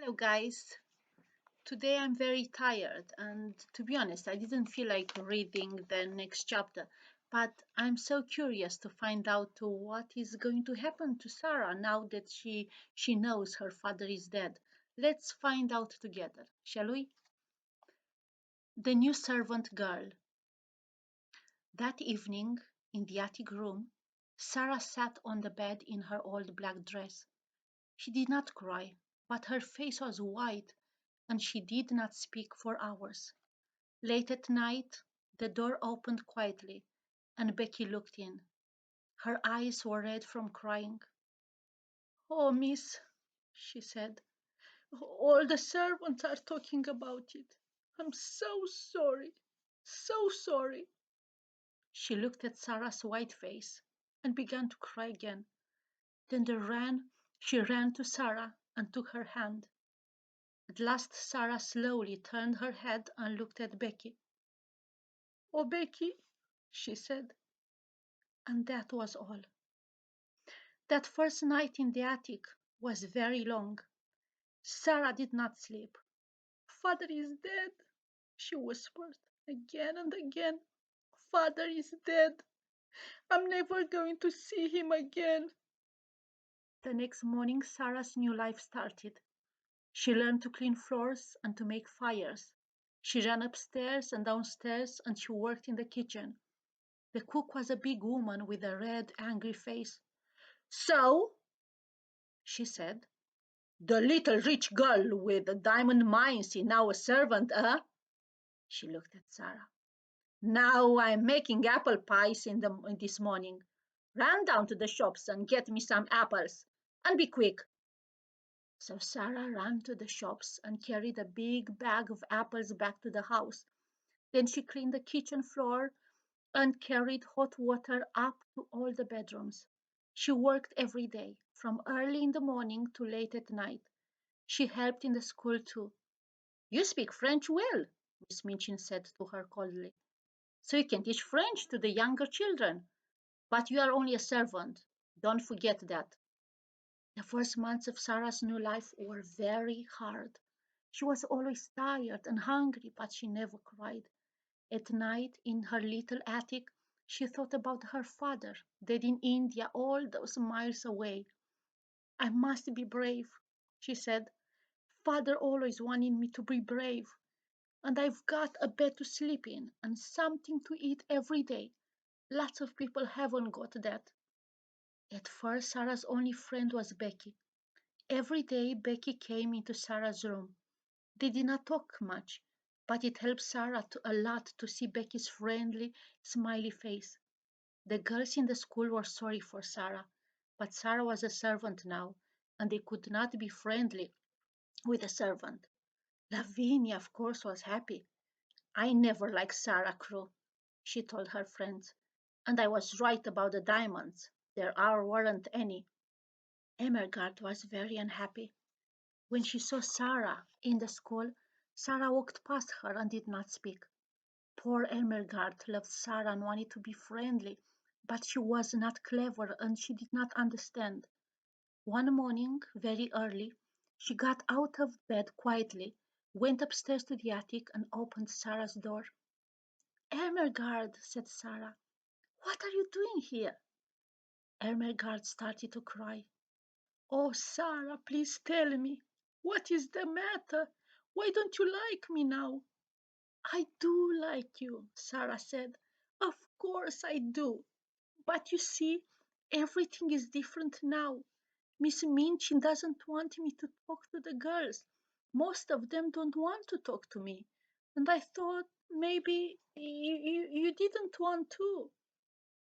Hello, guys. Today I'm very tired, and to be honest, I didn't feel like reading the next chapter. But I'm so curious to find out what is going to happen to Sarah now that she knows her father is dead. Let's find out together, shall we? The new servant girl. That evening, in the attic room, Sarah sat on the bed in her old black dress. She did not cry, but her face was white and she did not speak for hours. Late at night, the door opened quietly, and Becky looked in. Her eyes were red from crying. "Oh, miss," she said, "all the servants are talking about it. I'm so sorry, so sorry." She looked at Sarah's white face and began to cry again. Then she ran to Sarah and took her hand. At last Sarah slowly turned her head and looked at Becky. "Oh, Becky," she said, and that was all. That first night in the attic was very long. Sarah did not sleep. "Father is dead," she whispered again and again. "Father is dead. I'm never going to see him again." The next morning, Sarah's new life started. She learned to clean floors and to make fires. She ran upstairs and downstairs and she worked in the kitchen. The cook was a big woman with a red, angry face. "So," she said, "the little rich girl with the diamond mines is now a servant, eh?" She looked at Sarah. "Now I'm making apple pies in this morning. Run down to the shops and get me some apples, and be quick." So Sarah ran to the shops and carried a big bag of apples back to the house. Then she cleaned the kitchen floor and carried hot water up to all the bedrooms. She worked every day, from early in the morning to late at night. She helped in the school too. "You speak French well," Miss Minchin said to her coldly, "so you can teach French to the younger children. But you are only a servant. Don't forget that." The first months of Sarah's new life were very hard. She was always tired and hungry, but she never cried. At night, in her little attic, she thought about her father, dead in India, all those miles away. "I must be brave," she said. "Father always wanted me to be brave. And I've got a bed to sleep in and something to eat every day. Lots of people haven't got that." At first, Sarah's only friend was Becky. Every day, Becky came into Sarah's room. They did not talk much, but it helped Sarah a lot to see Becky's friendly, smiley face. The girls in the school were sorry for Sarah, but Sarah was a servant now, and they could not be friendly with a servant. Lavinia, of course, was happy. "I never liked Sarah Crewe," she told her friends, "and I was right about the diamonds. Weren't any." Emergard was very unhappy. When she saw Sarah in the school, Sarah walked past her and did not speak. Poor Emergard loved Sarah and wanted to be friendly, but she was not clever and she did not understand. One morning, very early, she got out of bed quietly, went upstairs to the attic and opened Sarah's door. "Ermengarde," said Sarah, "what are you doing here?" Ermengarde started to cry. "Oh, Sarah, please tell me. What is the matter? Why don't you like me now?" "I do like you," Sarah said. "Of course I do. But you see, everything is different now. Miss Minchin doesn't want me to talk to the girls. Most of them don't want to talk to me. And I thought maybe you didn't want to."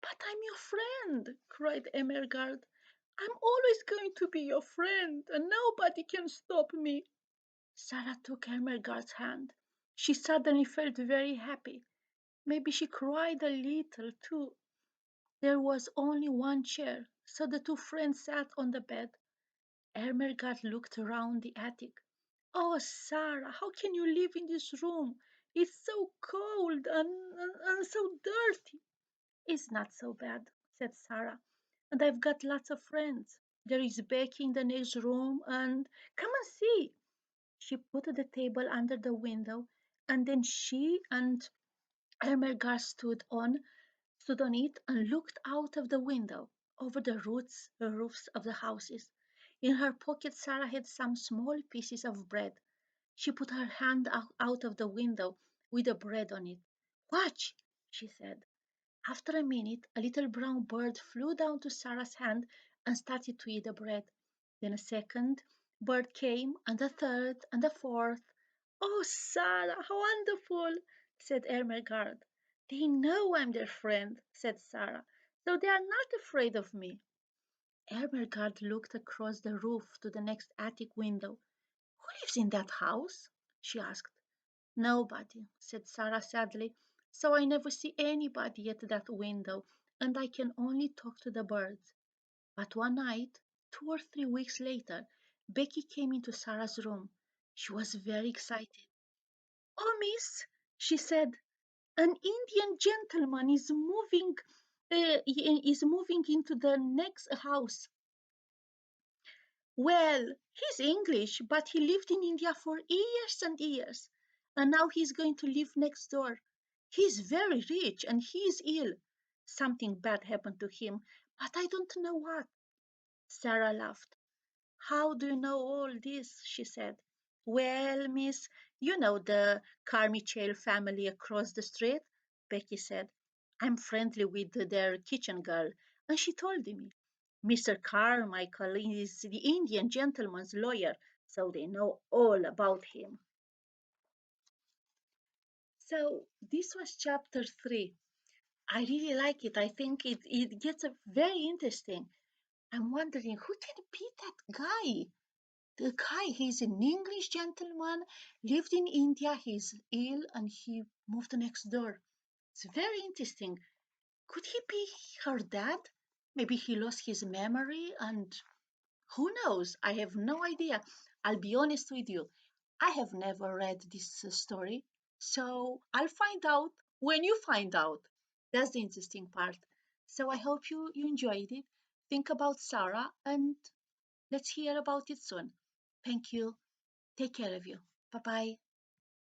"But I'm your friend," cried Emergard. "I'm always going to be your friend, and nobody can stop me." Sarah took Emergard's hand. She suddenly felt very happy. Maybe she cried a little too. There was only one chair, so the two friends sat on the bed. Ermengarde looked around the attic. "Oh, Sarah, how can you live in this room? It's so cold and so dirty." "It's not so bad," said Sarah. "And I've got lots of friends. There is Becky in the next room, and come and see. She put the table under the window, and then she and Ermengarde stood on it and looked out of the window over the roofs of the houses. In her pocket, Sarah had some small pieces of bread. She put her hand out of the window with the bread on it. Watch, she said. After a minute, a little brown bird flew down to Sarah's hand and started to eat the bread. Then a second bird came, and a third, and a fourth. Oh, Sarah, how wonderful, said Ermengarde. They know I'm their friend, said Sarah, so they are not afraid of me. Ermengarde looked across the roof to the next attic window. Who lives in that house? She asked. Nobody, said Sarah sadly. So I never see anybody at that window, and I can only talk to the birds. But one night, 2 or 3 weeks later, Becky came into Sarah's room. She was very excited. Oh, miss, she said, an Indian gentleman is moving into the next house. Well, he's English, but he lived in India for years and years, and now he's going to live next door. He's very rich and he is ill. Something bad happened to him, but I don't know what. Sarah laughed. How do you know all this? She said. Well, miss, you know the Carmichael family across the street, Becky said. I'm friendly with their kitchen girl, and she told me. Mr. Carmichael is the Indian gentleman's lawyer, so they know all about him. So this was chapter 3. I really like it. I think it gets very interesting. I'm wondering who can be that guy? The guy, he's an English gentleman, lived in India, he's ill, and he moved next door. It's very interesting. Could he be her dad? Maybe he lost his memory and who knows? I have no idea. I'll be honest with you. I have never read this story, so I'll find out when you find out. That's the interesting part. So I hope you enjoyed it. Think about Sarah and let's hear about it soon. Thank you. Take care of you. Bye bye.